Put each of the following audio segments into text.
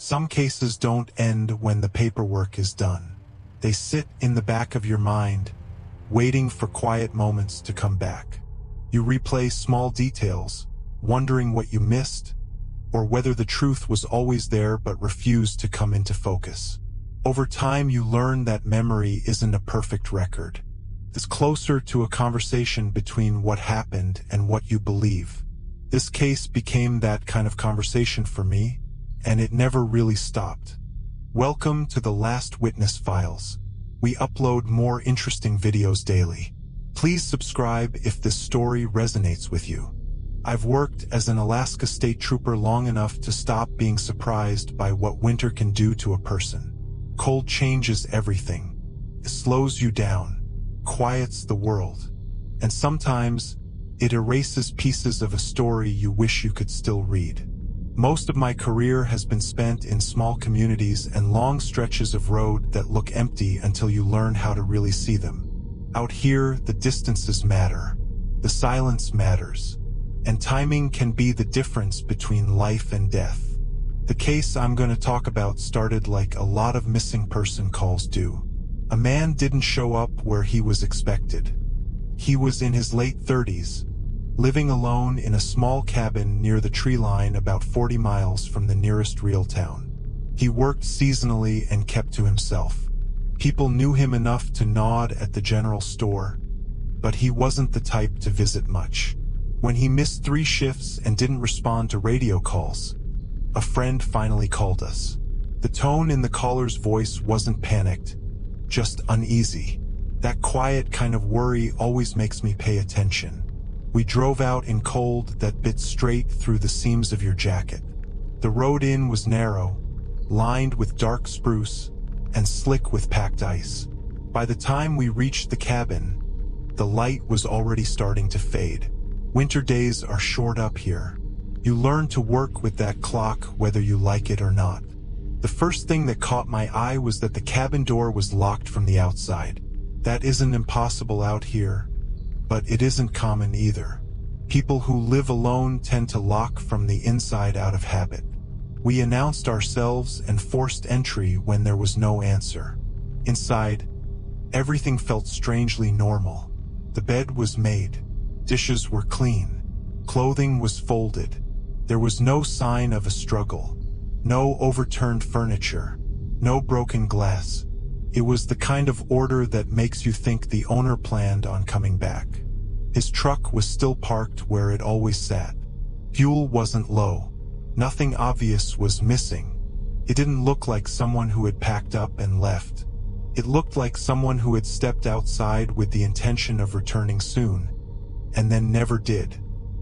Some cases don't end when the paperwork is done. They sit in the back of your mind, waiting for quiet moments to come back. You replay small details, wondering what you missed, or whether the truth was always there but refused to come into focus. Over time, you learn that memory isn't a perfect record. It's closer to a conversation between what happened and what you believe. This case became that kind of conversation for me, and it never really stopped. Welcome to the Last Witness Files. We upload more interesting videos daily. Please subscribe if this story resonates with you. I've worked as an Alaska State Trooper long enough to stop being surprised by what winter can do to a person. Cold changes everything. It slows you down, quiets the world, and sometimes it erases pieces of a story you wish you could still read. Most of my career has been spent in small communities and long stretches of road that look empty until you learn how to really see them. Out here, the distances matter, the silence matters, and timing can be the difference between life and death. The case I'm going to talk about started like a lot of missing person calls do. A man didn't show up where he was expected. He was in his late 30s, living alone in a small cabin near the tree line about 40 miles from the nearest real town. He worked seasonally and kept to himself. People knew him enough to nod at the general store, but he wasn't the type to visit much. When he missed 3 shifts and didn't respond to radio calls, a friend finally called us. The tone in the caller's voice wasn't panicked, just uneasy. That quiet kind of worry always makes me pay attention. We drove out in cold that bit straight through the seams of your jacket. The road in was narrow, lined with dark spruce, and slick with packed ice. By the time we reached the cabin, the light was already starting to fade. Winter days are short up here. You learn to work with that clock whether you like it or not. The first thing that caught my eye was that the cabin door was locked from the outside. That isn't impossible out here, but it isn't common either. People who live alone tend to lock from the inside out of habit. We announced ourselves and forced entry when there was no answer. Inside, everything felt strangely normal. The bed was made. Dishes were clean. Clothing was folded. There was no sign of a struggle. No overturned furniture. No broken glass. It was the kind of order that makes you think the owner planned on coming back. His truck was still parked where it always sat. Fuel wasn't low. Nothing obvious was missing. It didn't look like someone who had packed up and left. It looked like someone who had stepped outside with the intention of returning soon, and then never did.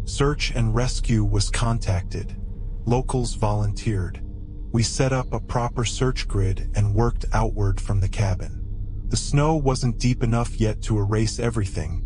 Search and rescue was contacted. Locals volunteered. We set up a proper search grid and worked outward from the cabin. The snow wasn't deep enough yet to erase everything,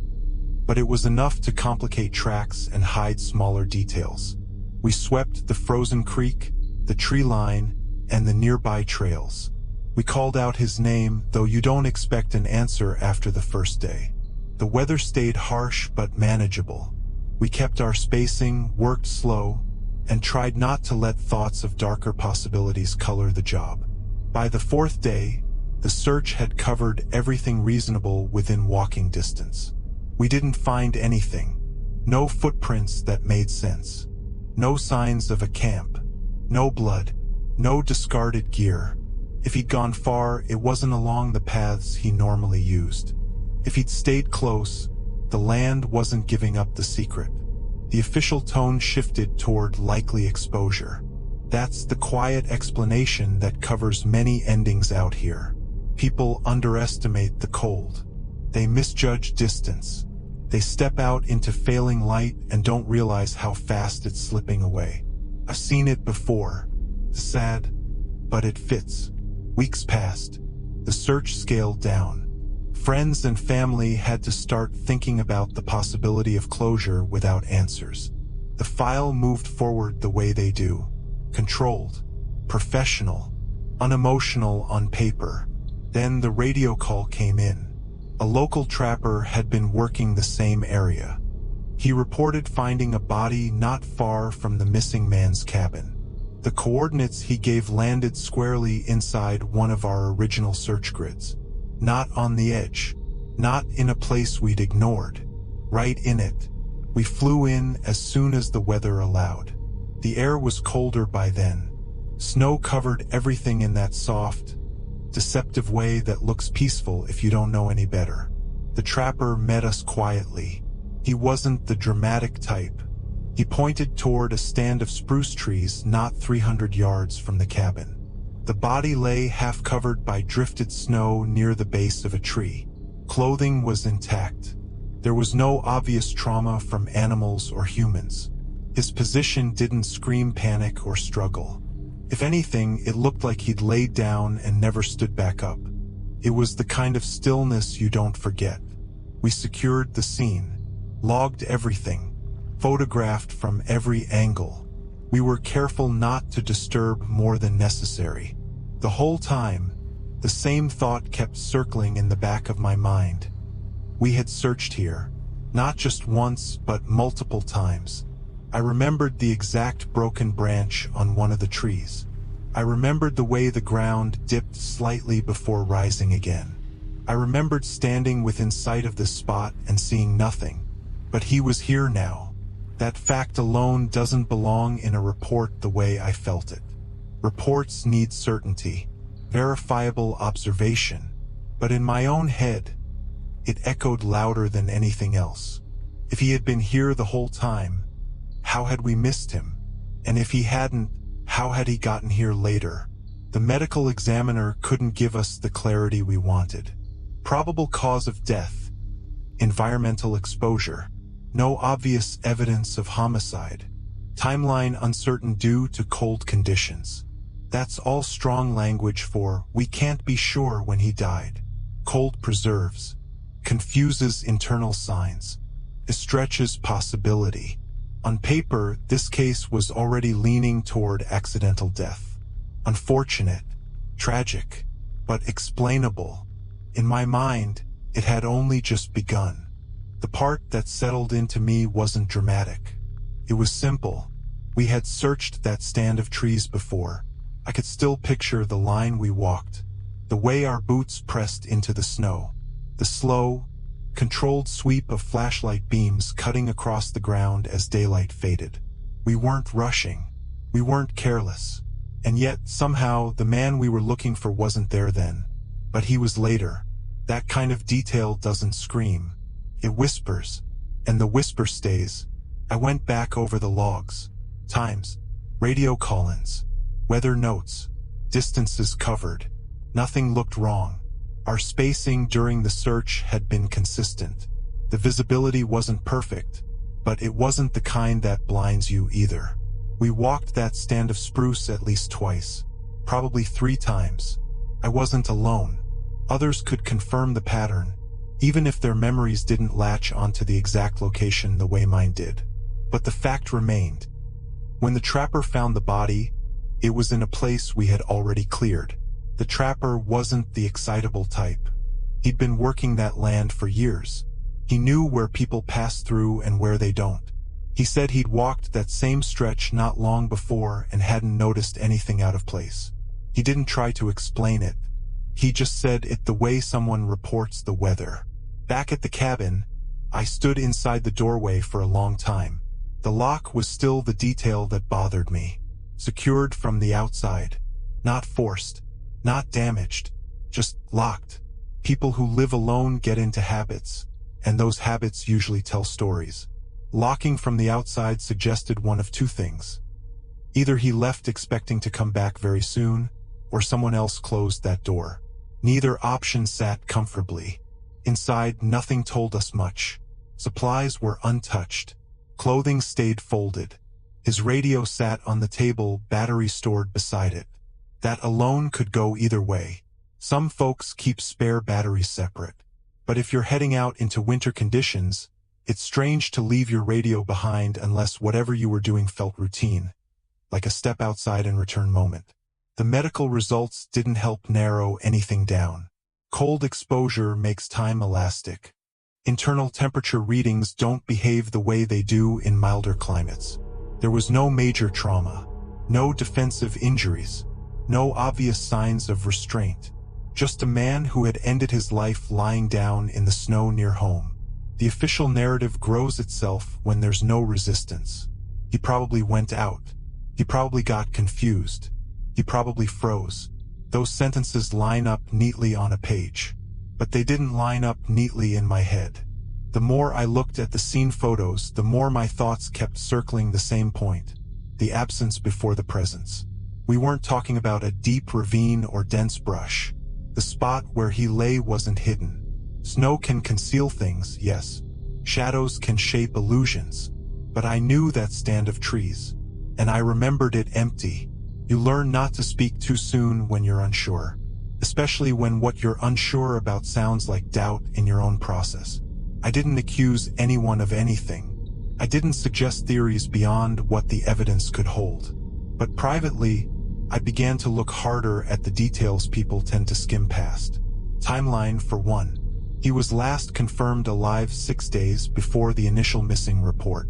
but it was enough to complicate tracks and hide smaller details. We swept the frozen creek, the tree line, and the nearby trails. We called out his name, though you don't expect an answer after the first day. The weather stayed harsh but manageable. We kept our spacing, worked slow, and tried not to let thoughts of darker possibilities color the job. By the 4th day, the search had covered everything reasonable within walking distance. We didn't find anything. No footprints that made sense. No signs of a camp. No blood. No discarded gear. If he'd gone far, it wasn't along the paths he normally used. If he'd stayed close, the land wasn't giving up the secret. The official tone shifted toward likely exposure. That's the quiet explanation that covers many endings out here. People underestimate the cold. They misjudge distance. They step out into failing light and don't realize how fast it's slipping away. I've seen it before. Sad, but it fits. Weeks passed. The search scaled down. Friends and family had to start thinking about the possibility of closure without answers. The file moved forward the way they do. Controlled, professional, unemotional on paper. Then the radio call came in. A local trapper had been working the same area. He reported finding a body not far from the missing man's cabin. The coordinates he gave landed squarely inside one of our original search grids. Not on the edge. Not in a place we'd ignored. Right in it. We flew in as soon as the weather allowed. The air was colder by then. Snow covered everything in that soft, deceptive way that looks peaceful if you don't know any better. The trapper met us quietly. He wasn't the dramatic type. He pointed toward a stand of spruce trees not 300 yards from the cabin. The body lay half covered by drifted snow near the base of a tree. Clothing was intact. There was no obvious trauma from animals or humans. His position didn't scream panic or struggle. If anything, it looked like he'd laid down and never stood back up. It was the kind of stillness you don't forget. We secured the scene, logged everything, photographed from every angle. We were careful not to disturb more than necessary. The whole time, the same thought kept circling in the back of my mind. We had searched here, not just once, but multiple times. I remembered the exact broken branch on one of the trees. I remembered the way the ground dipped slightly before rising again. I remembered standing within sight of this spot and seeing nothing. But he was here now. That fact alone doesn't belong in a report the way I felt it. Reports need certainty, verifiable observation. But in my own head, it echoed louder than anything else. If he had been here the whole time, how had we missed him? And if he hadn't, how had he gotten here later? The medical examiner couldn't give us the clarity we wanted. Probable cause of death, environmental exposure, no obvious evidence of homicide, timeline uncertain due to cold conditions. That's all strong language for we can't be sure when he died. Cold preserves, confuses internal signs, stretches possibility. On paper, this case was already leaning toward accidental death. Unfortunate, tragic, but explainable. In my mind, it had only just begun. The part that settled into me wasn't dramatic. It was simple. We had searched that stand of trees before. I could still picture the line we walked, the way our boots pressed into the snow, the slow, controlled sweep of flashlight beams cutting across the ground as daylight faded. We weren't rushing. We weren't careless. And yet, somehow, the man we were looking for wasn't there then. But he was later. That kind of detail doesn't scream. It whispers. And the whisper stays. I went back over the logs. Times. Radio call-ins. Weather notes. Distances covered. Nothing looked wrong. Our spacing during the search had been consistent. The visibility wasn't perfect, but it wasn't the kind that blinds you either. We walked that stand of spruce at least twice, probably 3 times. I wasn't alone. Others could confirm the pattern, even if their memories didn't latch onto the exact location the way mine did. But the fact remained. When the trapper found the body, it was in a place we had already cleared. The trapper wasn't the excitable type. He'd been working that land for years. He knew where people pass through and where they don't. He said he'd walked that same stretch not long before and hadn't noticed anything out of place. He didn't try to explain it. He just said it the way someone reports the weather. Back at the cabin, I stood inside the doorway for a long time. The lock was still the detail that bothered me. Secured from the outside. Not forced. Not damaged, just locked. People who live alone get into habits, and those habits usually tell stories. Locking from the outside suggested one of 2 things. Either he left expecting to come back very soon, or someone else closed that door. Neither option sat comfortably. Inside, nothing told us much. Supplies were untouched. Clothing stayed folded. His radio sat on the table, battery stored beside it. That alone could go either way. Some folks keep spare batteries separate. But if you're heading out into winter conditions, it's strange to leave your radio behind unless whatever you were doing felt routine, like a step outside and return moment. The medical results didn't help narrow anything down. Cold exposure makes time elastic. Internal temperature readings don't behave the way they do in milder climates. There was no major trauma. No defensive injuries. No obvious signs of restraint. Just a man who had ended his life lying down in the snow near home. The official narrative grows itself when there's no resistance. He probably went out. He probably got confused. He probably froze. Those sentences line up neatly on a page. But they didn't line up neatly in my head. The more I looked at the scene photos, the more my thoughts kept circling the same point. The absence before the presence. We weren't talking about a deep ravine or dense brush. The spot where he lay wasn't hidden. Snow can conceal things, yes. Shadows can shape illusions. But I knew that stand of trees. And I remembered it empty. You learn not to speak too soon when you're unsure. Especially when what you're unsure about sounds like doubt in your own process. I didn't accuse anyone of anything. I didn't suggest theories beyond what the evidence could hold. But privately, I began to look harder at the details people tend to skim past. Timeline for one. He was last confirmed alive 6 days before the initial missing report.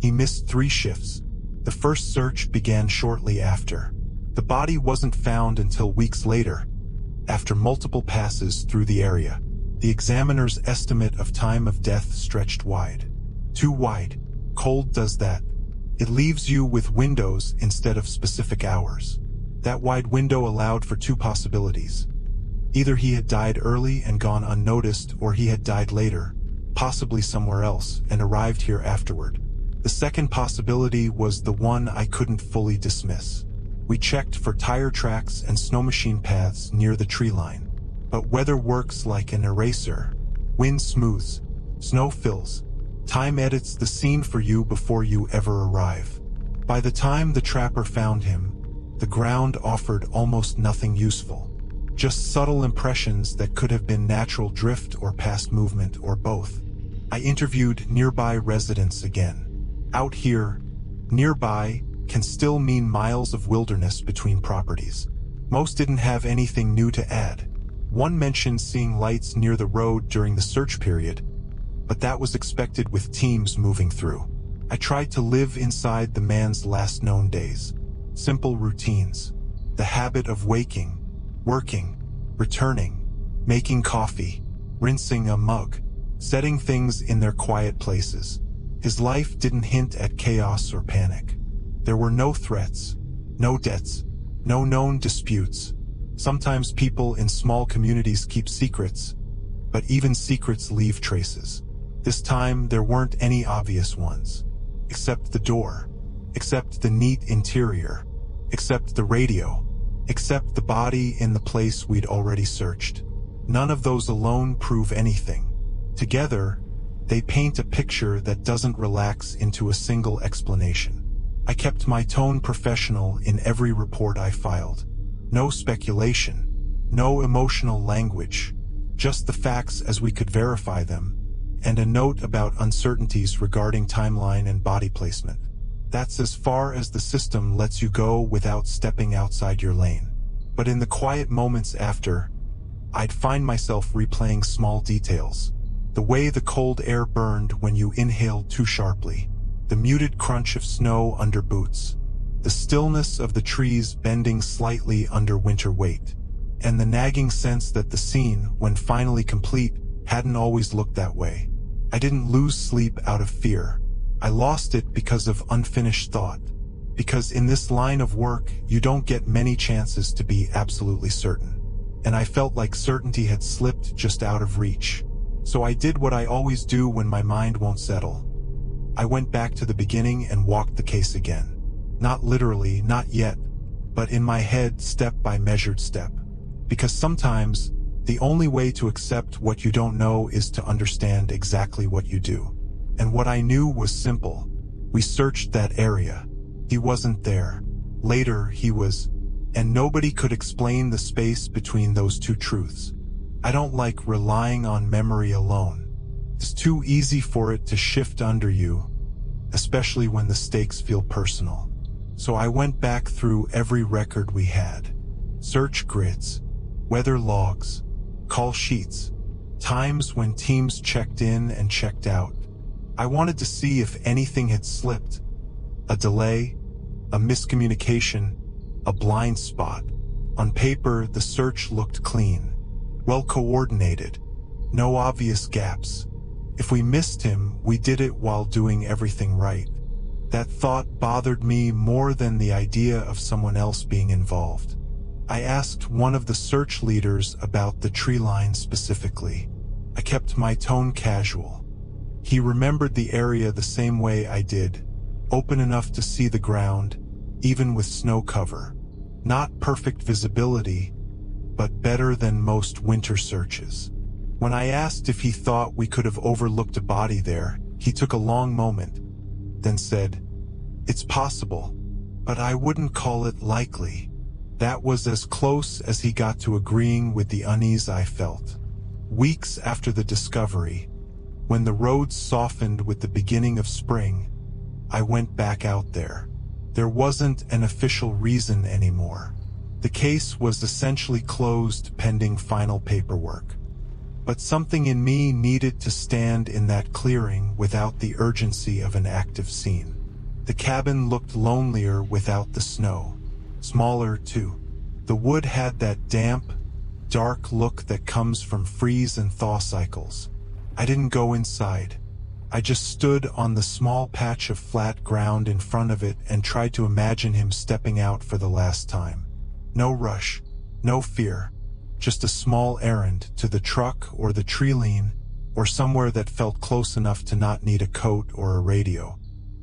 He missed 3 shifts. The first search began shortly after. The body wasn't found until weeks later, after multiple passes through the area. The examiner's estimate of time of death stretched wide. Too wide. Cold does that. It leaves you with windows instead of specific hours. That wide window allowed for 2 possibilities. Either he had died early and gone unnoticed, or he had died later, possibly somewhere else, and arrived here afterward. The second possibility was the one I couldn't fully dismiss. We checked for tire tracks and snow machine paths near the tree line. But weather works like an eraser. Wind smooths, snow fills. Time edits the scene for you before you ever arrive. By the time the trapper found him, the ground offered almost nothing useful. Just subtle impressions that could have been natural drift or past movement or both. I interviewed nearby residents again. Out here, nearby can still mean miles of wilderness between properties. Most didn't have anything new to add. One mentioned seeing lights near the road during the search period, but that was expected with teams moving through. I tried to live inside the man's last known days. Simple routines. The habit of waking, working, returning, making coffee, rinsing a mug, setting things in their quiet places. His life didn't hint at chaos or panic. There were no threats, no debts, no known disputes. Sometimes people in small communities keep secrets, but even secrets leave traces. This time there weren't any obvious ones. Except the door, except the neat interior, except the radio, except the body in the place we'd already searched. None of those alone prove anything. Together, they paint a picture that doesn't relax into a single explanation. I kept my tone professional in every report I filed. No speculation, no emotional language, just the facts as we could verify them, and a note about uncertainties regarding timeline and body placement. That's as far as the system lets you go without stepping outside your lane. But in the quiet moments after, I'd find myself replaying small details. The way the cold air burned when you inhaled too sharply, the muted crunch of snow under boots, the stillness of the trees bending slightly under winter weight, and the nagging sense that the scene, when finally complete, hadn't always looked that way. I didn't lose sleep out of fear. I lost it because of unfinished thought. Because in this line of work, you don't get many chances to be absolutely certain. And I felt like certainty had slipped just out of reach. So I did what I always do when my mind won't settle. I went back to the beginning and walked the case again. Not literally, not yet, but in my head, step by measured step. Because sometimes, the only way to accept what you don't know is to understand exactly what you do. And what I knew was simple. We searched that area. He wasn't there. Later, he was. And nobody could explain the space between those two truths. I don't like relying on memory alone. It's too easy for it to shift under you, especially when the stakes feel personal. So I went back through every record we had. Search grids, weather logs, call sheets, times when teams checked in and checked out. I wanted to see if anything had slipped. A delay, A miscommunication, a blind spot. On paper, the search looked clean, well coordinated, no obvious gaps. If we missed him, we did it while doing everything right. That thought bothered me more than the idea of someone else being involved. I asked one of the search leaders about the tree line specifically. I kept my tone casual. He remembered the area the same way I did, open enough to see the ground, even with snow cover. Not perfect visibility, but better than most winter searches. When I asked if he thought we could have overlooked a body there, he took a long moment, then said, "It's possible, but I wouldn't call it likely." That was as close as he got to agreeing with the unease I felt. Weeks after the discovery, when the roads softened with the beginning of spring, I went back out there. There wasn't an official reason anymore. The case was essentially closed pending final paperwork. But something in me needed to stand in that clearing without the urgency of an active scene. The cabin looked lonelier without the snow. Smaller, too. The wood had that damp, dark look that comes from freeze and thaw cycles. I didn't go inside. I just stood on the small patch of flat ground in front of it and tried to imagine him stepping out for the last time. No rush, no fear, just a small errand to the truck or the tree line or somewhere that felt close enough to not need a coat or a radio.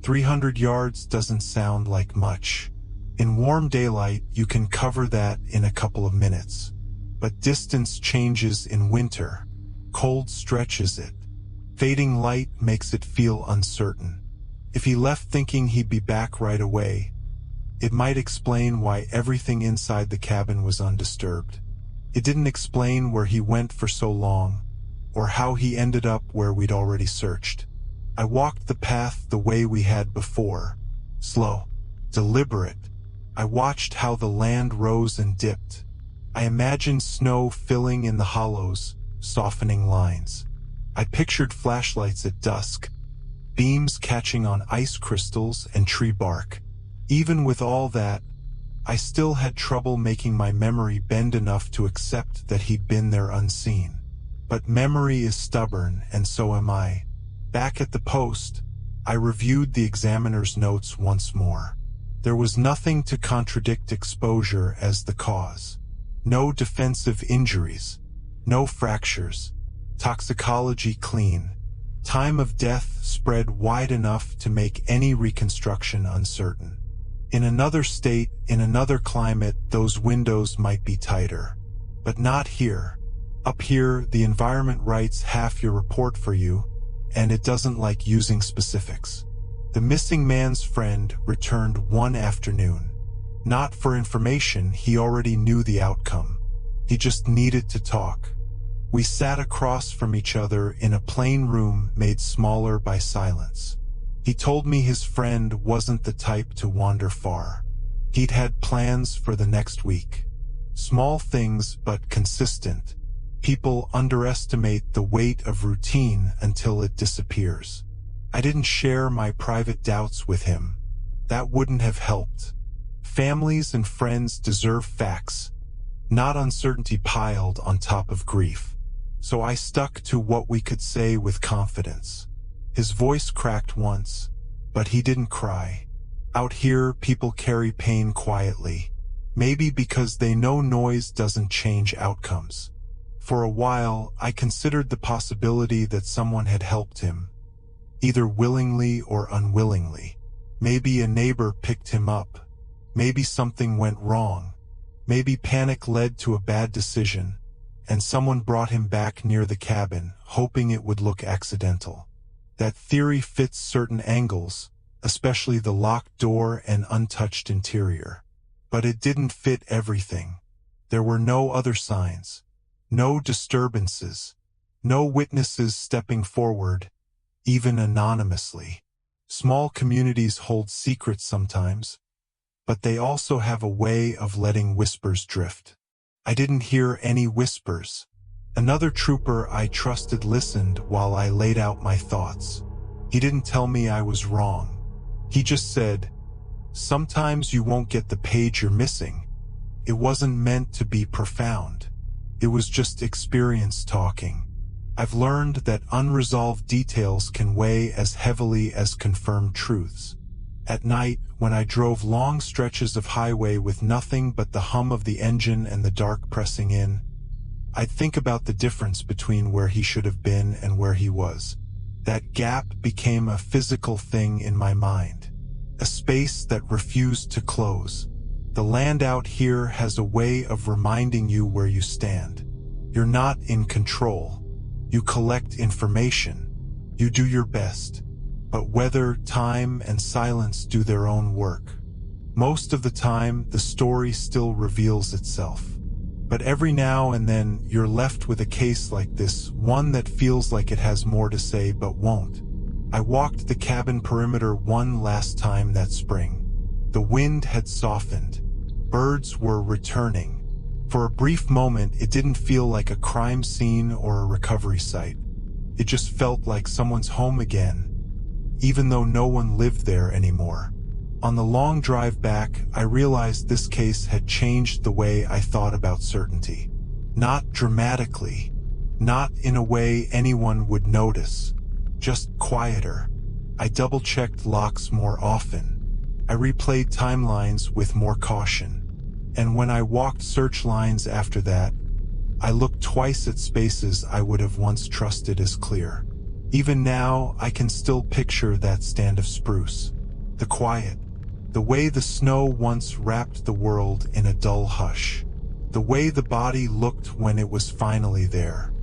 300 yards doesn't sound like much. In warm daylight, you can cover that in a couple of minutes. But distance changes in winter. Cold stretches it. Fading light makes it feel uncertain. If he left thinking he'd be back right away, it might explain why everything inside the cabin was undisturbed. It didn't explain where he went for so long, or how he ended up where we'd already searched. I walked the path the way we had before, slow, deliberate. I watched how the land rose and dipped. I imagined snow filling in the hollows, softening lines. I pictured flashlights at dusk, beams catching on ice crystals and tree bark. Even with all that, I still had trouble making my memory bend enough to accept that he'd been there unseen. But memory is stubborn, and so am I. Back at the post, I reviewed the examiner's notes once more. There was nothing to contradict exposure as the cause. No defensive injuries, no fractures. Toxicology clean. Time of death spread wide enough to make any reconstruction uncertain. In another state, in another climate, those windows might be tighter. But not here. Up here, the environment writes half your report for you, and it doesn't like using specifics. The missing man's friend returned one afternoon. Not for information, he already knew the outcome. He just needed to talk. We sat across from each other in a plain room made smaller by silence. He told me his friend wasn't the type to wander far. He'd had plans for the next week. Small things, but consistent. People underestimate the weight of routine until it disappears. I didn't share my private doubts with him. That wouldn't have helped. Families and friends deserve facts, not uncertainty piled on top of grief. So I stuck to what we could say with confidence. His voice cracked once, but he didn't cry. Out here, people carry pain quietly, maybe because they know noise doesn't change outcomes. For a while, I considered the possibility that someone had helped him, either willingly or unwillingly. Maybe a neighbor picked him up. Maybe something went wrong. Maybe panic led to a bad decision, and someone brought him back near the cabin, hoping it would look accidental. That theory fits certain angles, especially the locked door and untouched interior. But it didn't fit everything. There were no other signs, no disturbances, no witnesses stepping forward, even anonymously. Small communities hold secrets sometimes, but they also have a way of letting whispers drift. I didn't hear any whispers. Another trooper I trusted listened while I laid out my thoughts. He didn't tell me I was wrong. He just said, Sometimes you won't get the page you're missing. It wasn't meant to be profound. It was just experience talking. I've learned that unresolved details can weigh as heavily as confirmed truths. At night, when I drove long stretches of highway with nothing but the hum of the engine and the dark pressing in, I'd think about the difference between where he should have been and where he was. That gap became a physical thing in my mind, a space that refused to close. The land out here has a way of reminding you where you stand. You're not in control. You collect information. You do your best. But weather, time, and silence do their own work. Most of the time, the story still reveals itself. But every now and then, you're left with a case like this, one that feels like it has more to say but won't. I walked the cabin perimeter one last time that spring. The wind had softened. Birds were returning. For a brief moment, it didn't feel like a crime scene or a recovery site. It just felt like someone's home again, even though no one lived there anymore. On the long drive back, I realized this case had changed the way I thought about certainty. Not dramatically, not in a way anyone would notice, just quieter. I double-checked locks more often. I replayed timelines with more caution. And when I walked search lines after that, I looked twice at spaces I would have once trusted as clear. Even now, I can still picture that stand of spruce. The quiet. The way the snow once wrapped the world in a dull hush. The way the body looked when it was finally there.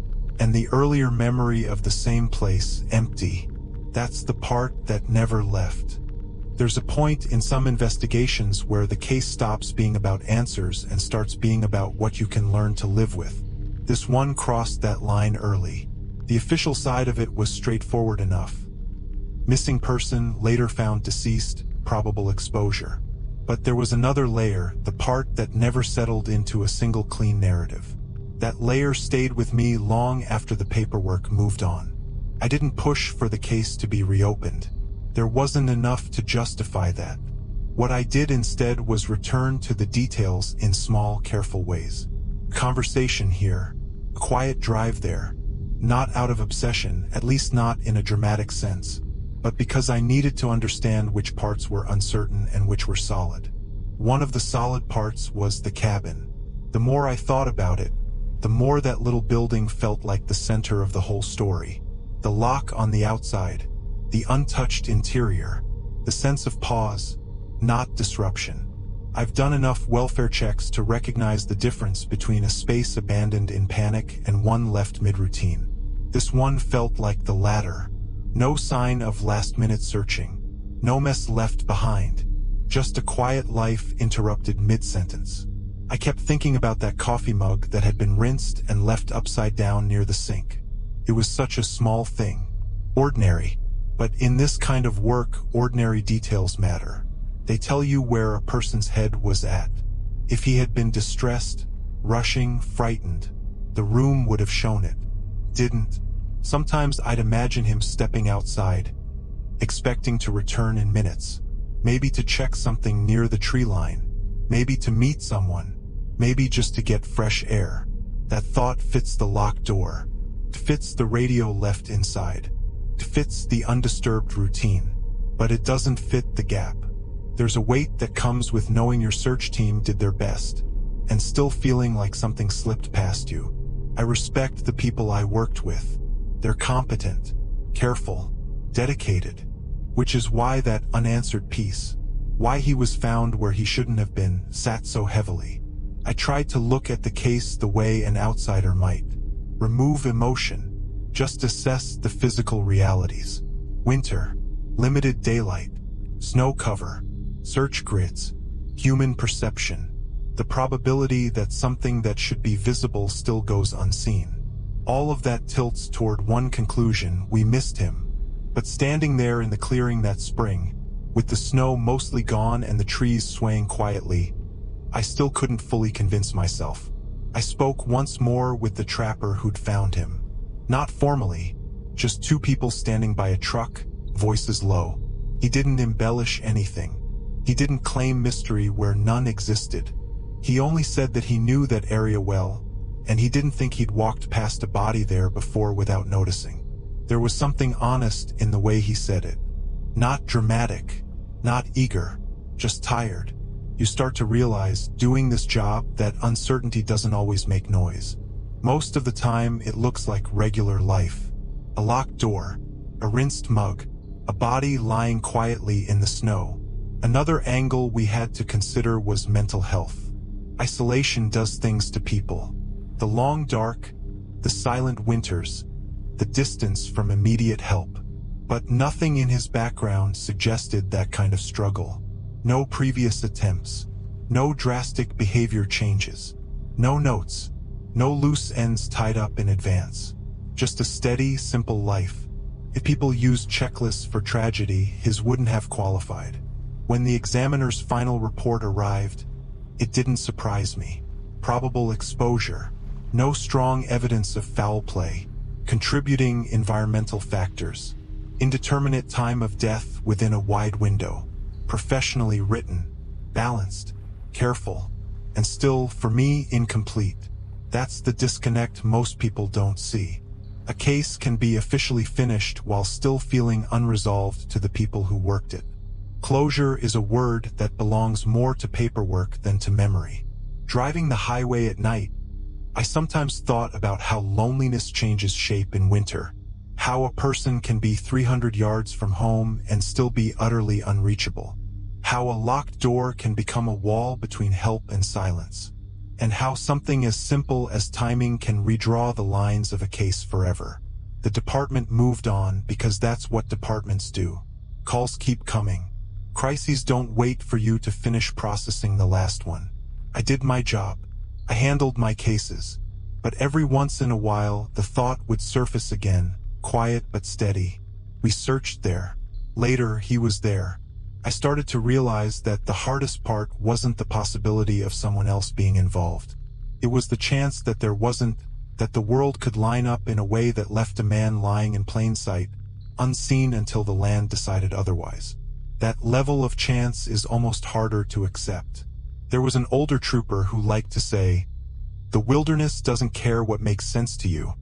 And the earlier memory of the same place, empty. That's the part that never left. There's a point in some investigations where the case stops being about answers and starts being about what you can learn to live with. This one crossed that line early. The official side of it was straightforward enough. Missing person, later found deceased, probable exposure. But there was another layer, the part that never settled into a single clean narrative. That layer stayed with me long after the paperwork moved on. I didn't push for the case to be reopened. There wasn't enough to justify that. What I did instead was return to the details in small, careful ways. Conversation here, a quiet drive there, not out of obsession, at least not in a dramatic sense, but because I needed to understand which parts were uncertain and which were solid. One of the solid parts was the cabin. The more I thought about it, the more that little building felt like the center of the whole story. The lock on the outside, the untouched interior, the sense of pause, not disruption. I've done enough welfare checks to recognize the difference between a space abandoned in panic and one left mid-routine. This one felt like the latter. No sign of last-minute searching. No mess left behind. Just a quiet life interrupted mid-sentence. I kept thinking about that coffee mug that had been rinsed and left upside down near the sink. It was such a small thing. Ordinary. But in this kind of work, ordinary details matter. They tell you where a person's head was at. If he had been distressed, rushing, frightened, the room would have shown it. Didn't. Sometimes I'd imagine him stepping outside, expecting to return in minutes. Maybe to check something near the tree line. Maybe to meet someone. Maybe just to get fresh air. That thought fits the locked door. Fits the radio left inside. Fits the undisturbed routine. But it doesn't fit the gap. There's a weight that comes with knowing your search team did their best, and still feeling like something slipped past you. I respect the people I worked with. They're competent, careful, dedicated, which is why that unanswered piece, why he was found where he shouldn't have been, sat so heavily. I tried to look at the case the way an outsider might. Remove emotion. Just assess the physical realities. Winter, limited daylight, snow cover, search grids, human perception, the probability that something that should be visible still goes unseen. All of that tilts toward one conclusion: we missed him. But standing there in the clearing that spring, with the snow mostly gone and the trees swaying quietly, I still couldn't fully convince myself. I spoke once more with the trapper who'd found him. Not formally, just two people standing by a truck, voices low. He didn't embellish anything. He didn't claim mystery where none existed. He only said that he knew that area well, and he didn't think he'd walked past a body there before without noticing. There was something honest in the way he said it. Not dramatic, not eager, just tired. You start to realize, doing this job, that uncertainty doesn't always make noise. Most of the time, it looks like regular life. A locked door, a rinsed mug, a body lying quietly in the snow. Another angle we had to consider was mental health. Isolation does things to people. The long dark, the silent winters, the distance from immediate help. But nothing in his background suggested that kind of struggle. No previous attempts, no drastic behavior changes, no notes, no loose ends tied up in advance. Just a steady, simple life. If people used checklists for tragedy, his wouldn't have qualified. When the examiner's final report arrived, it didn't surprise me. Probable exposure, no strong evidence of foul play, contributing environmental factors, indeterminate time of death within a wide window, professionally written, balanced, careful, and still, for me, incomplete. That's the disconnect most people don't see. A case can be officially finished while still feeling unresolved to the people who worked it. Closure is a word that belongs more to paperwork than to memory. Driving the highway at night, I sometimes thought about how loneliness changes shape in winter, how a person can be 300 yards from home and still be utterly unreachable, how a locked door can become a wall between help and silence, and how something as simple as timing can redraw the lines of a case forever. The department moved on because that's what departments do. Calls keep coming. Crises don't wait for you to finish processing the last one. I did my job. I handled my cases. But every once in a while, the thought would surface again, quiet but steady. We searched there. Later, he was there. I started to realize that the hardest part wasn't the possibility of someone else being involved. It was the chance that there wasn't, that the world could line up in a way that left a man lying in plain sight, unseen until the land decided otherwise. That level of chance is almost harder to accept. There was an older trooper who liked to say, "The wilderness doesn't care what makes sense to you."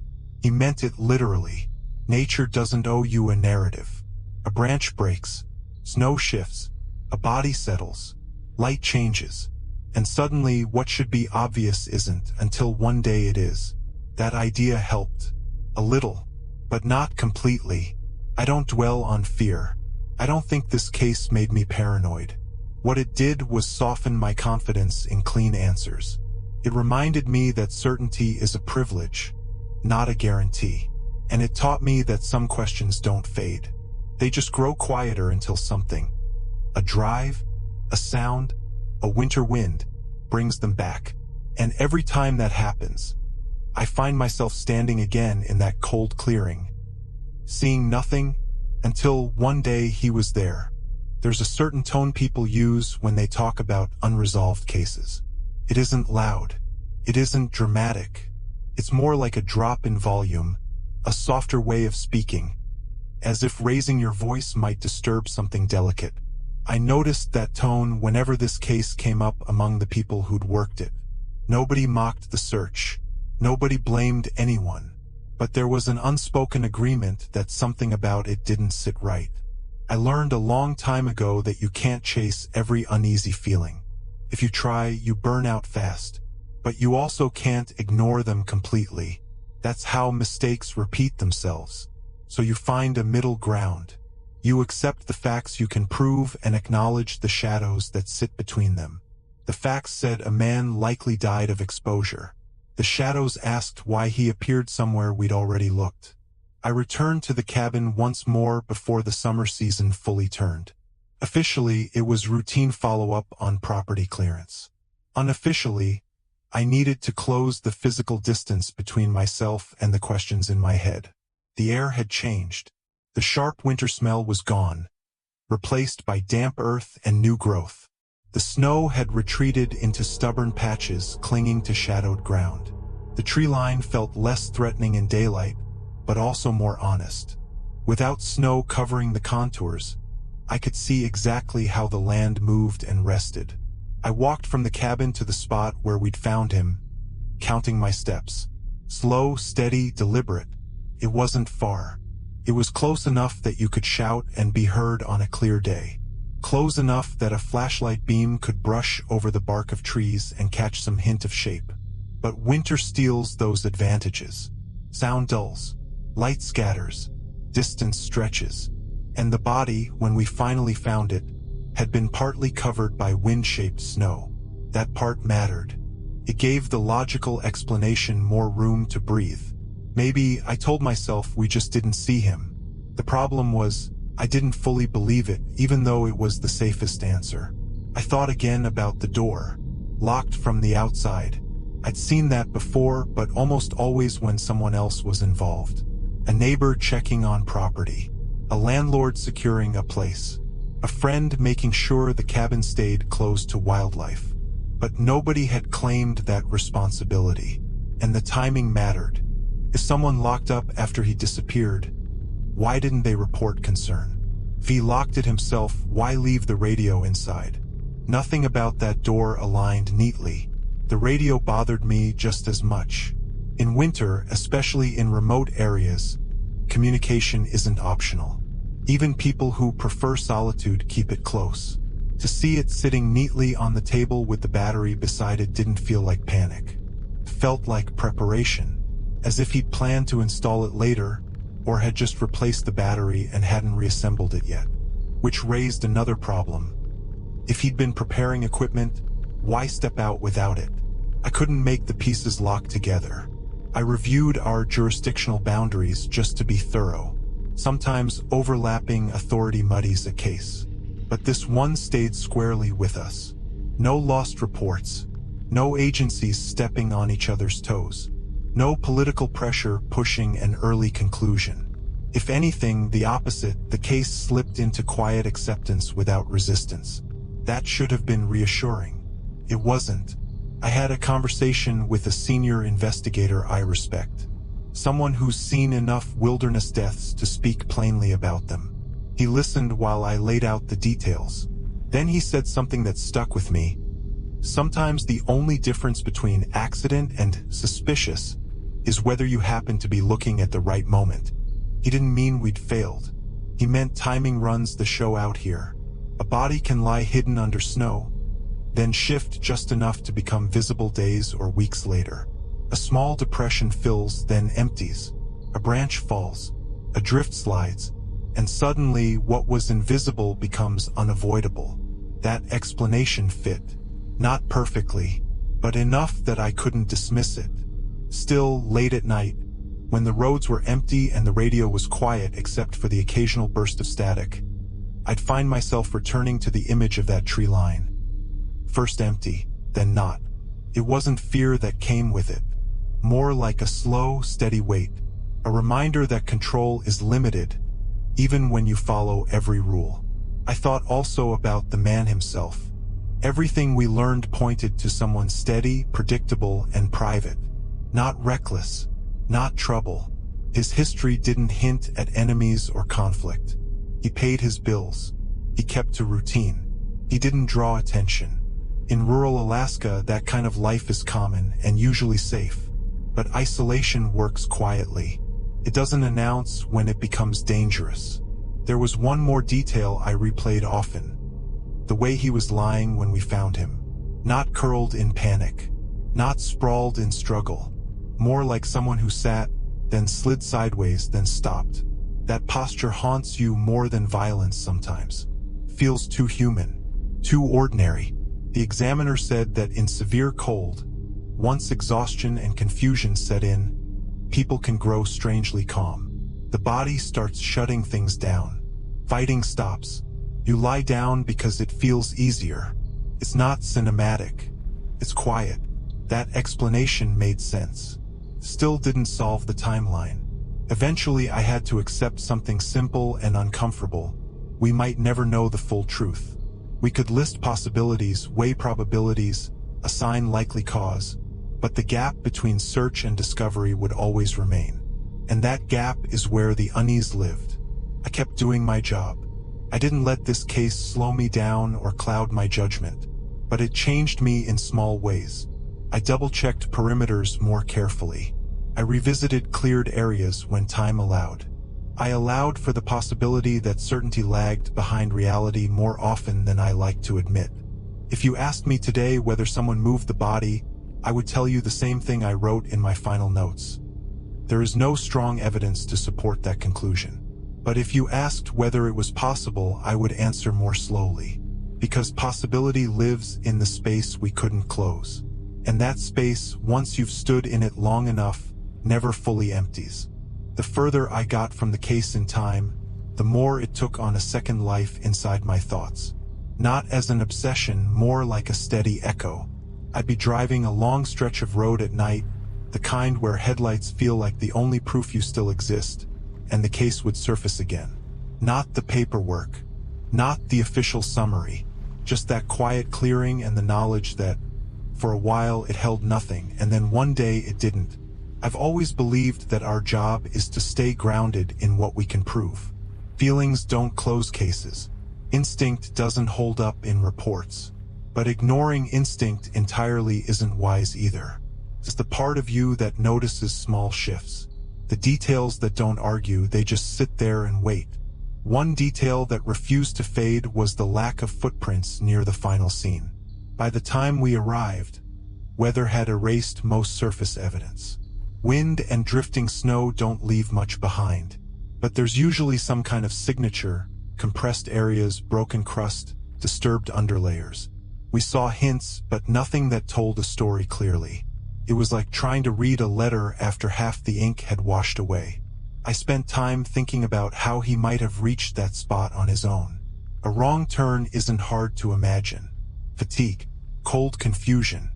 He meant it literally. Nature doesn't owe you a narrative. A branch breaks, snow shifts, a body settles, light changes, and suddenly what should be obvious isn't until one day it is. That idea helped. A little, but not completely. I don't dwell on fear. I don't think this case made me paranoid. What it did was soften my confidence in clean answers. It reminded me that certainty is a privilege, not a guarantee. And it taught me that some questions don't fade. They just grow quieter until something, a drive, a sound, a winter wind, brings them back. And every time that happens, I find myself standing again in that cold clearing, seeing nothing, until one day he was there. There's a certain tone people use when they talk about unresolved cases. It isn't loud. It isn't dramatic. It's more like a drop in volume, a softer way of speaking, as if raising your voice might disturb something delicate. I noticed that tone whenever this case came up among the people who'd worked it. Nobody mocked the search. Nobody blamed anyone. But there was an unspoken agreement that something about it didn't sit right. I learned a long time ago that you can't chase every uneasy feeling. If you try, you burn out fast. But you also can't ignore them completely. That's how mistakes repeat themselves. So you find a middle ground. You accept the facts you can prove and acknowledge the shadows that sit between them. The facts said a man likely died of exposure. The shadows asked why he appeared somewhere we'd already looked. I returned to the cabin once more before the summer season fully turned. Officially, it was routine follow-up on property clearance. Unofficially, I needed to close the physical distance between myself and the questions in my head. The air had changed. The sharp winter smell was gone, replaced by damp earth and new growth. The snow had retreated into stubborn patches clinging to shadowed ground. The tree line felt less threatening in daylight, but also more honest. Without snow covering the contours, I could see exactly how the land moved and rested. I walked from the cabin to the spot where we'd found him, counting my steps. Slow, steady, deliberate. It wasn't far. It was close enough that you could shout and be heard on a clear day. Close enough that a flashlight beam could brush over the bark of trees and catch some hint of shape. But winter steals those advantages. Sound dulls, light scatters, distance stretches, and the body, when we finally found it, had been partly covered by wind-shaped snow. That part mattered. It gave the logical explanation more room to breathe. Maybe, I told myself, we just didn't see him. The problem was, I didn't fully believe it, even though it was the safest answer. I thought again about the door, locked from the outside. I'd seen that before, but almost always when someone else was involved. A neighbor checking on property, a landlord securing a place, a friend making sure the cabin stayed closed to wildlife. But nobody had claimed that responsibility, and the timing mattered. If someone locked up after he disappeared, why didn't they report concern? If he locked it himself, why leave the radio inside? Nothing about that door aligned neatly. The radio bothered me just as much. In winter, especially in remote areas, communication isn't optional. Even people who prefer solitude keep it close. To see it sitting neatly on the table with the battery beside it didn't feel like panic. It felt like preparation, as if he'd planned to install it later, or had just replaced the battery and hadn't reassembled it yet. Which raised another problem. If he'd been preparing equipment, why step out without it? I couldn't make the pieces lock together. I reviewed our jurisdictional boundaries just to be thorough. Sometimes overlapping authority muddies a case. But this one stayed squarely with us. No lost reports. No agencies stepping on each other's toes. No political pressure pushing an early conclusion. If anything, the opposite, the case slipped into quiet acceptance without resistance. That should have been reassuring. It wasn't. I had a conversation with a senior investigator I respect. Someone who's seen enough wilderness deaths to speak plainly about them. He listened while I laid out the details. Then he said something that stuck with me. Sometimes the only difference between accident and suspicious is whether you happen to be looking at the right moment. He didn't mean we'd failed. He meant timing runs the show out here. A body can lie hidden under snow, then shift just enough to become visible days or weeks later. A small depression fills, then empties. A branch falls, a drift slides, and suddenly what was invisible becomes unavoidable. That explanation fit. Not perfectly, but enough that I couldn't dismiss it. Still, late at night, when the roads were empty and the radio was quiet except for the occasional burst of static, I'd find myself returning to the image of that tree line. First empty, then not. It wasn't fear that came with it. More like a slow, steady weight. A reminder that control is limited, even when you follow every rule. I thought also about the man himself. Everything we learned pointed to someone steady, predictable, and private. Not reckless, not trouble. His history didn't hint at enemies or conflict. He paid his bills. He kept to routine. He didn't draw attention. In rural Alaska, that kind of life is common and usually safe. But isolation works quietly. It doesn't announce when it becomes dangerous. There was one more detail I replayed often. The way he was lying when we found him. Not curled in panic. Not sprawled in struggle. More like someone who sat, then slid sideways, then stopped. That posture haunts you more than violence sometimes. Feels too human. Too ordinary. The examiner said that in severe cold, once exhaustion and confusion set in, people can grow strangely calm. The body starts shutting things down. Fighting stops. You lie down because it feels easier. It's not cinematic. It's quiet. That explanation made sense. Still didn't solve the timeline. Eventually I had to accept something simple and uncomfortable. We might never know the full truth. We could list possibilities, weigh probabilities, assign likely cause, but the gap between search and discovery would always remain. And that gap is where the unease lived. I kept doing my job, I didn't let this case slow me down or cloud my judgment, but it changed me in small ways. I double-checked perimeters more carefully. I revisited cleared areas when time allowed. I allowed for the possibility that certainty lagged behind reality more often than I like to admit. If you asked me today whether someone moved the body, I would tell you the same thing I wrote in my final notes. There is no strong evidence to support that conclusion. But if you asked whether it was possible, I would answer more slowly. Because possibility lives in the space we couldn't close. And that space, once you've stood in it long enough, never fully empties. The further I got from the case in time, the more it took on a second life inside my thoughts. Not as an obsession, more like a steady echo. I'd be driving a long stretch of road at night, the kind where headlights feel like the only proof you still exist, and the case would surface again. Not the paperwork, not the official summary, just that quiet clearing and the knowledge that, for a while, it held nothing, and then one day it didn't. I've always believed that our job is to stay grounded in what we can prove. Feelings don't close cases. Instinct doesn't hold up in reports. But ignoring instinct entirely isn't wise either. It's the part of you that notices small shifts. The details that don't argue, they just sit there and wait. One detail that refused to fade was the lack of footprints near the final scene. By the time we arrived, weather had erased most surface evidence. Wind and drifting snow don't leave much behind, but there's usually some kind of signature: compressed areas, broken crust, disturbed underlayers. We saw hints, but nothing that told a story clearly. It was like trying to read a letter after half the ink had washed away. I spent time thinking about how he might have reached that spot on his own. A wrong turn isn't hard to imagine. Fatigue, cold confusion,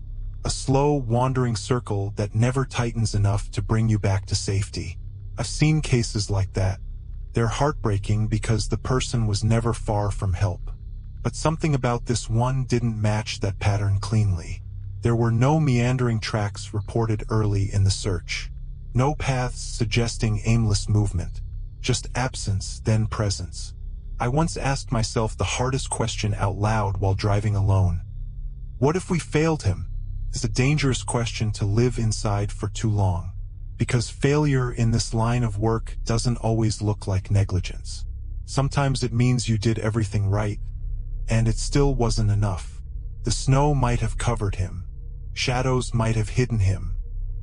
a slow, wandering circle that never tightens enough to bring you back to safety. I've seen cases like that. They're heartbreaking because the person was never far from help. But something about this one didn't match that pattern cleanly. There were no meandering tracks reported early in the search. No paths suggesting aimless movement. Just absence, then presence. I once asked myself the hardest question out loud while driving alone. What if we failed him? It's a dangerous question to live inside for too long. Because failure in this line of work doesn't always look like negligence. Sometimes it means you did everything right, and it still wasn't enough. The snow might have covered him. Shadows might have hidden him.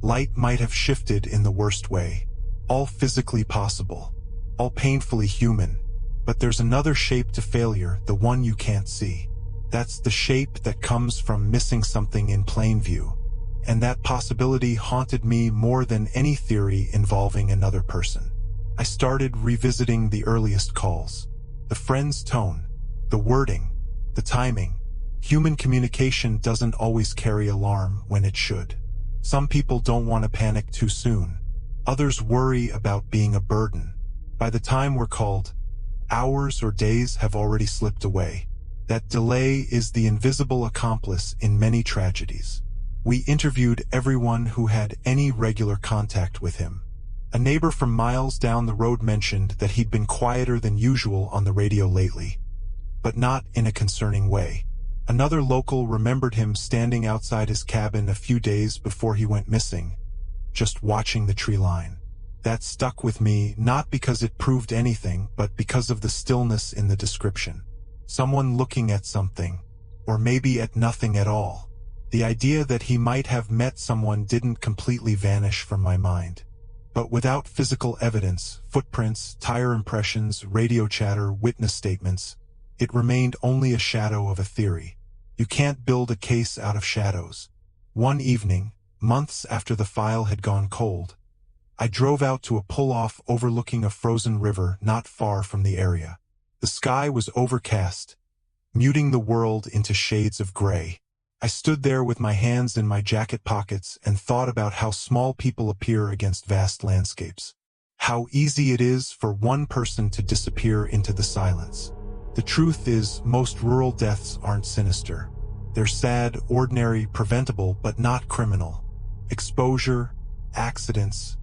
Light might have shifted in the worst way. All physically possible. All painfully human. But there's another shape to failure, the one you can't see. That's the shape that comes from missing something in plain view. And that possibility haunted me more than any theory involving another person. I started revisiting the earliest calls. The friend's tone. The wording. The timing. Human communication doesn't always carry alarm when it should. Some people don't want to panic too soon. Others worry about being a burden. By the time we're called, hours or days have already slipped away. That delay is the invisible accomplice in many tragedies. We interviewed everyone who had any regular contact with him. A neighbor from miles down the road mentioned that he'd been quieter than usual on the radio lately, but not in a concerning way. Another local remembered him standing outside his cabin a few days before he went missing, just watching the tree line. That stuck with me, not because it proved anything, but because of the stillness in the description. Someone looking at something, or maybe at nothing at all. The idea that he might have met someone didn't completely vanish from my mind. But without physical evidence, footprints, tire impressions, radio chatter, witness statements, it remained only a shadow of a theory. You can't build a case out of shadows. One evening, months after the file had gone cold, I drove out to a pull-off overlooking a frozen river not far from the area. The sky was overcast, muting the world into shades of gray. I stood there with my hands in my jacket pockets and thought about how small people appear against vast landscapes. How easy it is for one person to disappear into the silence. The truth is, most rural deaths aren't sinister. They're sad, ordinary, preventable, but not criminal. Exposure, accidents,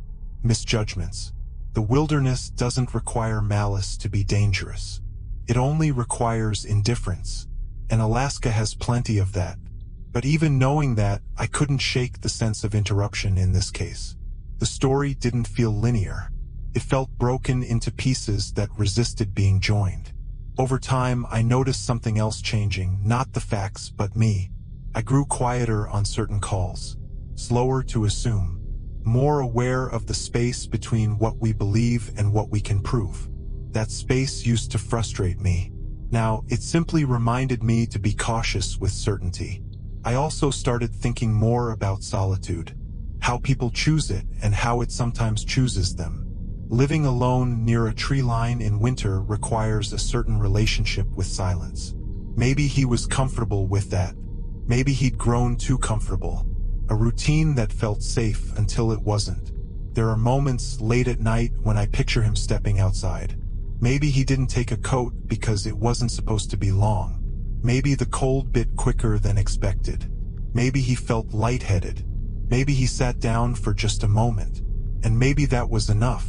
misjudgments. The wilderness doesn't require malice to be dangerous. It only requires indifference, and Alaska has plenty of that. But even knowing that, I couldn't shake the sense of interruption in this case. The story didn't feel linear. It felt broken into pieces that resisted being joined. Over time, I noticed something else changing, not the facts, but me. I grew quieter on certain calls, slower to assume, more aware of the space between what we believe and what we can prove. That space used to frustrate me. Now, it simply reminded me to be cautious with certainty. I also started thinking more about solitude, how people choose it and how it sometimes chooses them. Living alone near a tree line in winter requires a certain relationship with silence. Maybe he was comfortable with that. Maybe he'd grown too comfortable. A routine that felt safe until it wasn't. There are moments late at night when I picture him stepping outside. Maybe he didn't take a coat because it wasn't supposed to be long. Maybe the cold bit quicker than expected. Maybe he felt lightheaded. Maybe he sat down for just a moment. And maybe that was enough.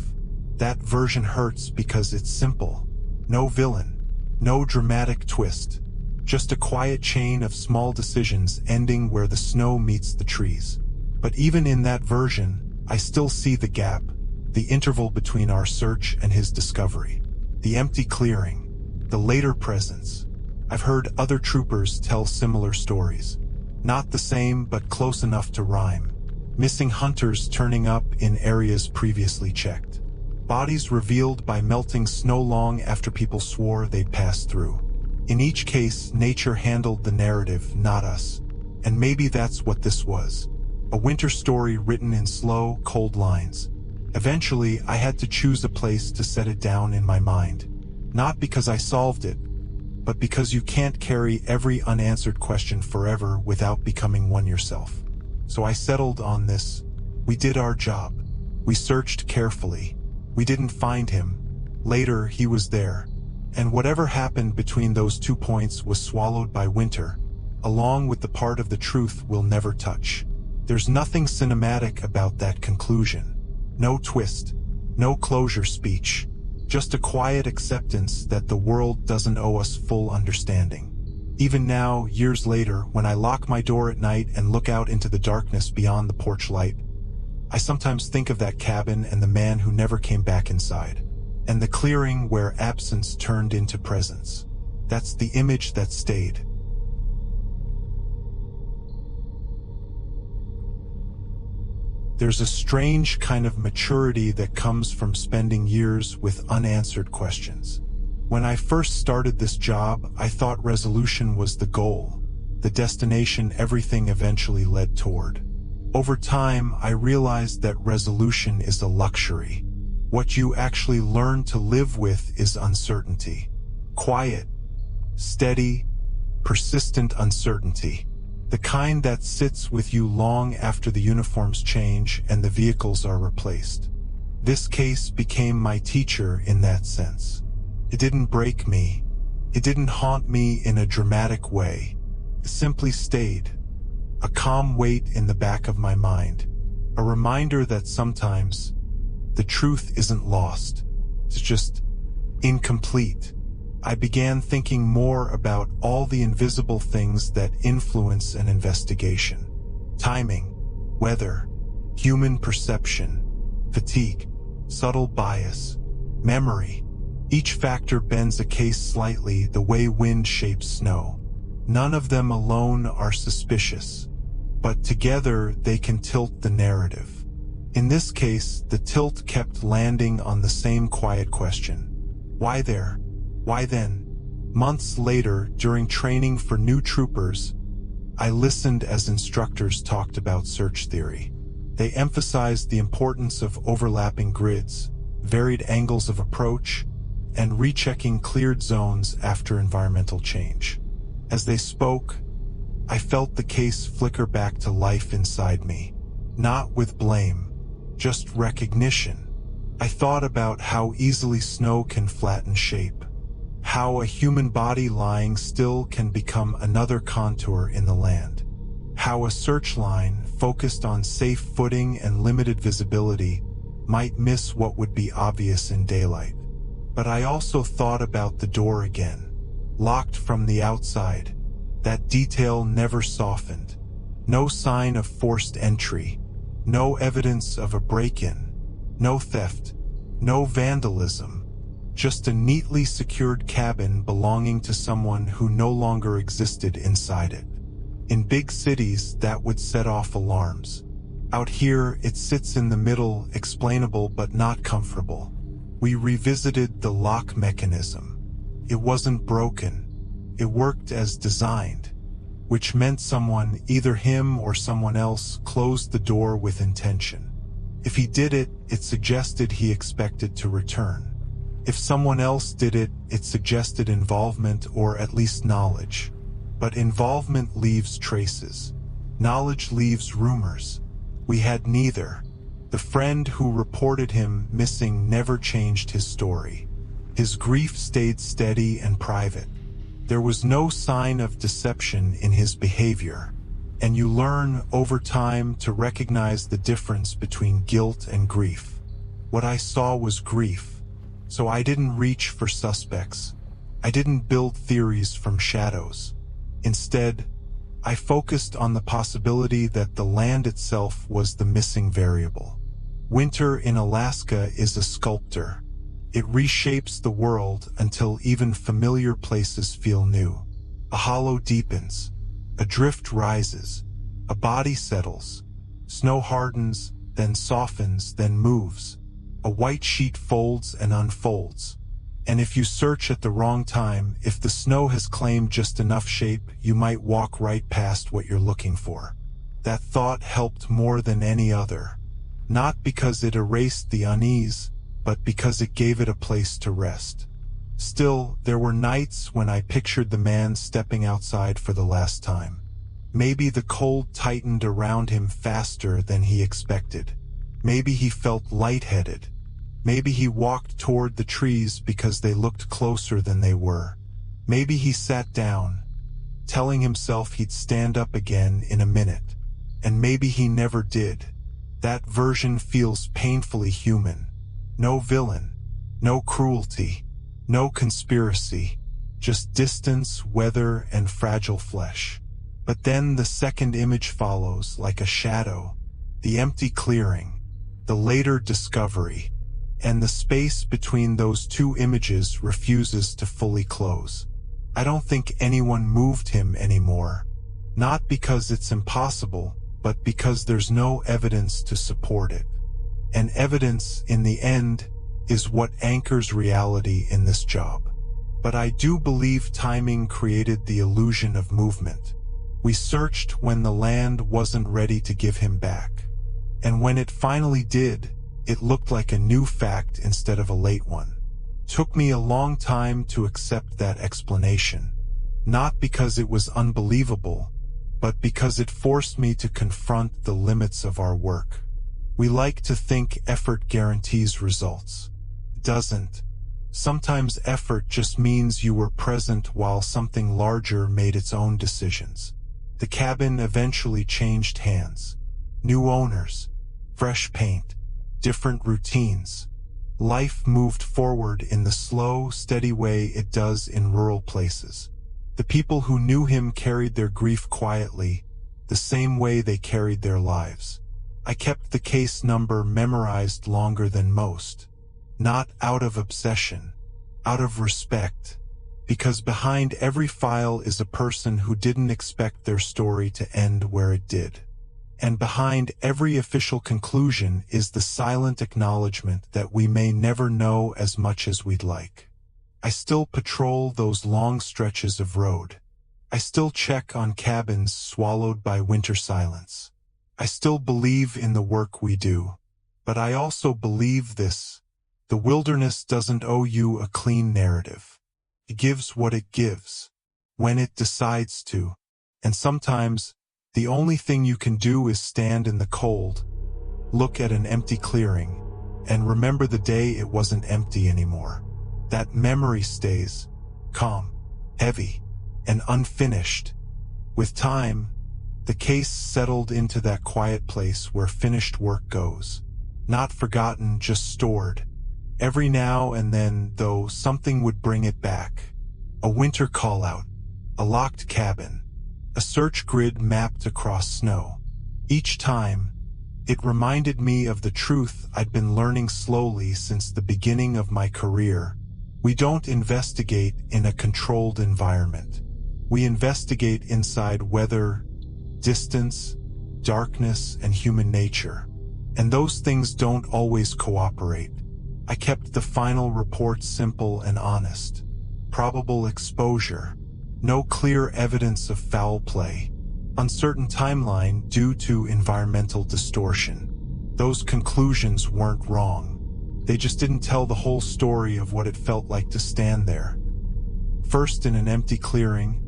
That version hurts because it's simple. No villain. No dramatic twist. Just a quiet chain of small decisions ending where the snow meets the trees. But even in that version, I still see the gap, the interval between our search and his discovery. The empty clearing, the later presence. I've heard other troopers tell similar stories. Not the same, but close enough to rhyme. Missing hunters turning up in areas previously checked. Bodies revealed by melting snow long after people swore they'd passed through. In each case, nature handled the narrative, not us. And maybe that's what this was. A winter story written in slow, cold lines. Eventually, I had to choose a place to set it down in my mind. Not because I solved it, but because you can't carry every unanswered question forever without becoming one yourself. So I settled on this. We did our job. We searched carefully. We didn't find him. Later, he was there. And whatever happened between those 2 points was swallowed by winter, along with the part of the truth we'll never touch. There's nothing cinematic about that conclusion. No twist, no closure speech, just a quiet acceptance that the world doesn't owe us full understanding. Even now, years later, when I lock my door at night and look out into the darkness beyond the porch light, I sometimes think of that cabin and the man who never came back inside. And the clearing where absence turned into presence. That's the image that stayed. There's a strange kind of maturity that comes from spending years with unanswered questions. When I first started this job, I thought resolution was the goal, the destination everything eventually led toward. Over time, I realized that resolution is a luxury. What you actually learn to live with is uncertainty. Quiet, steady, persistent uncertainty. The kind that sits with you long after the uniforms change and the vehicles are replaced. This case became my teacher in that sense. It didn't break me. It didn't haunt me in a dramatic way. It simply stayed. A calm weight in the back of my mind. A reminder that sometimes the truth isn't lost. It's just incomplete. I began thinking more about all the invisible things that influence an investigation. Timing, weather, human perception, fatigue, subtle bias, memory. Each factor bends a case slightly the way wind shapes snow. None of them alone are suspicious, but together they can tilt the narrative. In this case, the tilt kept landing on the same quiet question. Why there? Why then? Months later, during training for new troopers, I listened as instructors talked about search theory. They emphasized the importance of overlapping grids, varied angles of approach, and rechecking cleared zones after environmental change. As they spoke, I felt the case flicker back to life inside me. Not with blame, just recognition. I thought about how easily snow can flatten shape, how a human body lying still can become another contour in the land, how a search line focused on safe footing and limited visibility might miss what would be obvious in daylight. But I also thought about the door again. Locked from the outside. That detail never softened. No sign of forced entry. No evidence of a break-in. No theft. No vandalism. Just a neatly secured cabin belonging to someone who no longer existed inside it. In big cities, that would set off alarms. Out here, it sits in the middle, explainable but not comfortable. We revisited the lock mechanism. It wasn't broken. It worked as designed, which meant someone, either him or someone else, closed the door with intention. If he did it, it suggested he expected to return. If someone else did it, it suggested involvement or at least knowledge. But involvement leaves traces. Knowledge leaves rumors. We had neither. The friend who reported him missing never changed his story. His grief stayed steady and private. There was no sign of deception in his behavior. And you learn over time to recognize the difference between guilt and grief. What I saw was grief. So I didn't reach for suspects. I didn't build theories from shadows. Instead, I focused on the possibility that the land itself was the missing variable. Winter in Alaska is a sculptor. It reshapes the world until even familiar places feel new. A hollow deepens. A drift rises. A body settles. Snow hardens, then softens, then moves. A white sheet folds and unfolds. And if you search at the wrong time, if the snow has claimed just enough shape, you might walk right past what you're looking for. That thought helped more than any other. Not because it erased the unease, but because it gave it a place to rest. Still, there were nights when I pictured the man stepping outside for the last time. Maybe the cold tightened around him faster than he expected. Maybe he felt lightheaded. Maybe he walked toward the trees because they looked closer than they were. Maybe he sat down, telling himself he'd stand up again in a minute. And maybe he never did. That version feels painfully human. No villain, no cruelty, no conspiracy, just distance, weather, and fragile flesh. But then the second image follows, like a shadow. The empty clearing, the later discovery, and the space between those two images refuses to fully close. I don't think anyone moved him anymore. Not because it's impossible, but because there's no evidence to support it. And evidence, in the end, is what anchors reality in this job. But I do believe timing created the illusion of movement. We searched when the land wasn't ready to give him back. And when it finally did, it looked like a new fact instead of a late one. Took me a long time to accept that explanation. Not because it was unbelievable, but because it forced me to confront the limits of our work. We like to think effort guarantees results. It doesn't. Sometimes effort just means you were present while something larger made its own decisions. The cabin eventually changed hands. New owners, fresh paint, different routines. Life moved forward in the slow, steady way it does in rural places. The people who knew him carried their grief quietly, the same way they carried their lives. I kept the case number memorized longer than most. Not out of obsession, out of respect. Because behind every file is a person who didn't expect their story to end where it did. And behind every official conclusion is the silent acknowledgement that we may never know as much as we'd like. I still patrol those long stretches of road. I still check on cabins swallowed by winter silence. I still believe in the work we do. But I also believe this: the wilderness doesn't owe you a clean narrative. It gives what it gives, when it decides to. And sometimes, the only thing you can do is stand in the cold, look at an empty clearing, and remember the day it wasn't empty anymore. That memory stays, calm, heavy, and unfinished. With time, the case settled into that quiet place where finished work goes. Not forgotten, just stored. Every now and then, though, something would bring it back. A winter call-out, a locked cabin, a search grid mapped across snow. Each time, it reminded me of the truth I'd been learning slowly since the beginning of my career. We don't investigate in a controlled environment. We investigate inside weather, distance, darkness, and human nature. And those things don't always cooperate. I kept the final report simple and honest. Probable exposure. No clear evidence of foul play. Uncertain timeline due to environmental distortion. Those conclusions weren't wrong. They just didn't tell the whole story of what it felt like to stand there. First in an empty clearing,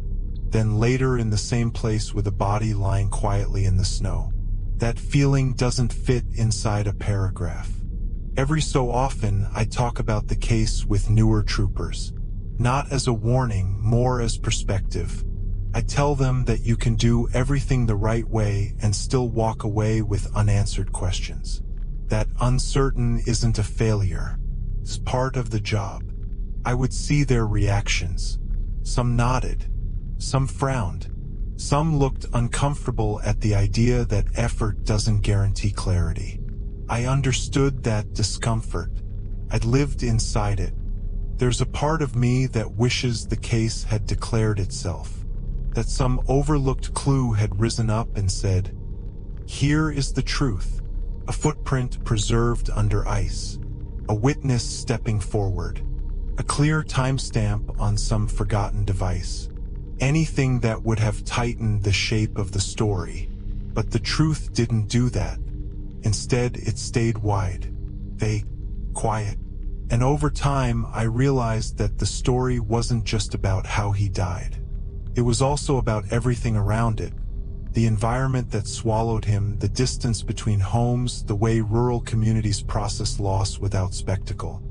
then later in the same place with a body lying quietly in the snow. That feeling doesn't fit inside a paragraph. Every so often, I talk about the case with newer troopers. Not as a warning, more as perspective. I tell them that you can do everything the right way and still walk away with unanswered questions. That uncertain isn't a failure. It's part of the job. I would see their reactions. Some nodded. Some frowned. Some looked uncomfortable at the idea that effort doesn't guarantee clarity. I understood that discomfort. I'd lived inside it. There's a part of me that wishes the case had declared itself. That some overlooked clue had risen up and said, "Here is the truth." A footprint preserved under ice. A witness stepping forward. A clear timestamp on some forgotten device. Anything that would have tightened the shape of the story. But the truth didn't do that. Instead, it stayed wide, vague, quiet. And over time, I realized that the story wasn't just about how he died. It was also about everything around it. The environment that swallowed him, the distance between homes, the way rural communities process loss without spectacle.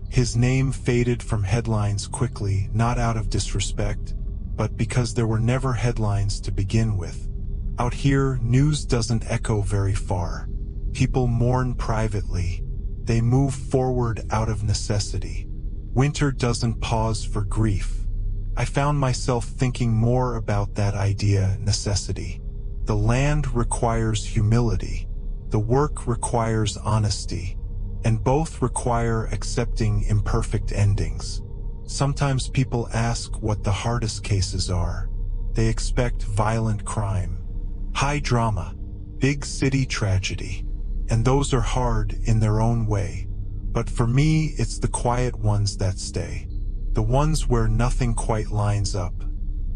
His name faded from headlines quickly, not out of disrespect, but because there were never headlines to begin with. Out here, news doesn't echo very far. People mourn privately. They move forward out of necessity. Winter doesn't pause for grief. I found myself thinking more about that idea, necessity. The land requires humility. The work requires honesty. And both require accepting imperfect endings. Sometimes people ask what the hardest cases are. They expect violent crime, high drama, big city tragedy. And those are hard in their own way. But for me, it's the quiet ones that stay. The ones where nothing quite lines up.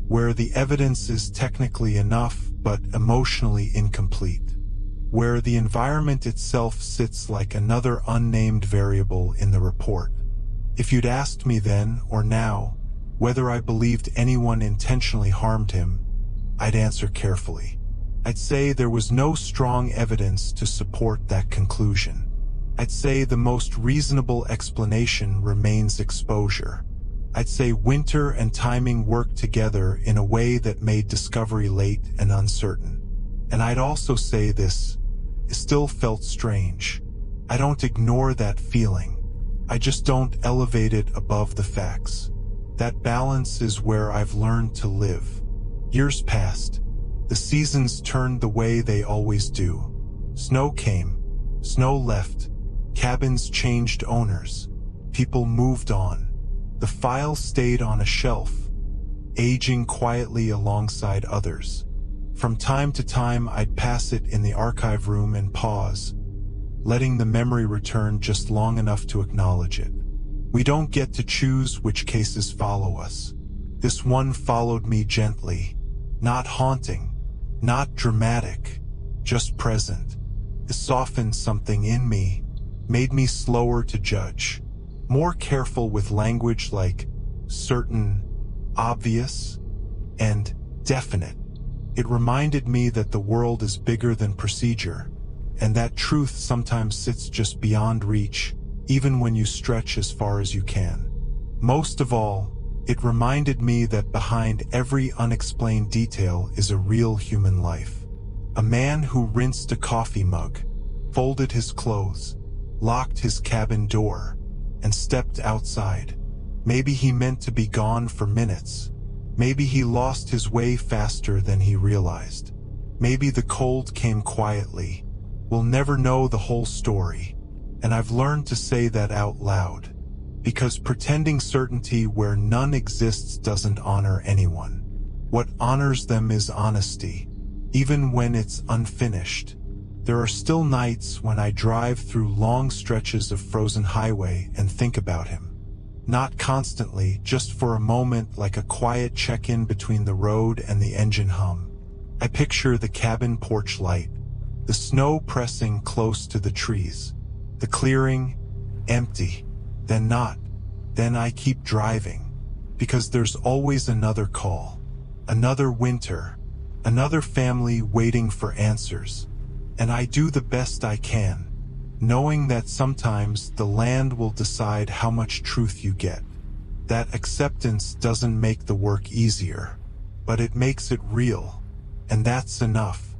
Where the evidence is technically enough, but emotionally incomplete. Where the environment itself sits like another unnamed variable in the report. If you'd asked me then, or now, whether I believed anyone intentionally harmed him, I'd answer carefully. I'd say there was no strong evidence to support that conclusion. I'd say the most reasonable explanation remains exposure. I'd say winter and timing worked together in a way that made discovery late and uncertain. And I'd also say this, it still felt strange. I don't ignore that feeling. I just don't elevate it above the facts. That balance is where I've learned to live. Years passed. The seasons turned the way they always do. Snow came. Snow left. Cabins changed owners. People moved on. The file stayed on a shelf, aging quietly alongside others. From time to time, I'd pass it in the archive room and pause, letting the memory return just long enough to acknowledge it. We don't get to choose which cases follow us. This one followed me gently, not haunting, not dramatic, just present. It softened something in me, made me slower to judge, more careful with language like certain, obvious, and definite. It reminded me that the world is bigger than procedure, and that truth sometimes sits just beyond reach, even when you stretch as far as you can. Most of all, it reminded me that behind every unexplained detail is a real human life. A man who rinsed a coffee mug, folded his clothes, locked his cabin door, and stepped outside. Maybe he meant to be gone for minutes. Maybe he lost his way faster than he realized. Maybe the cold came quietly. We'll never know the whole story. And I've learned to say that out loud. Because pretending certainty where none exists doesn't honor anyone. What honors them is honesty, even when it's unfinished. There are still nights when I drive through long stretches of frozen highway and think about him. Not constantly, just for a moment, like a quiet check-in between the road and the engine hum. I picture the cabin porch light, the snow pressing close to the trees, the clearing, empty, then not. Then I keep driving, because there's always another call, another winter, another family waiting for answers. And I do the best I can, knowing that sometimes the land will decide how much truth you get. That acceptance doesn't make the work easier, but it makes it real, and that's enough.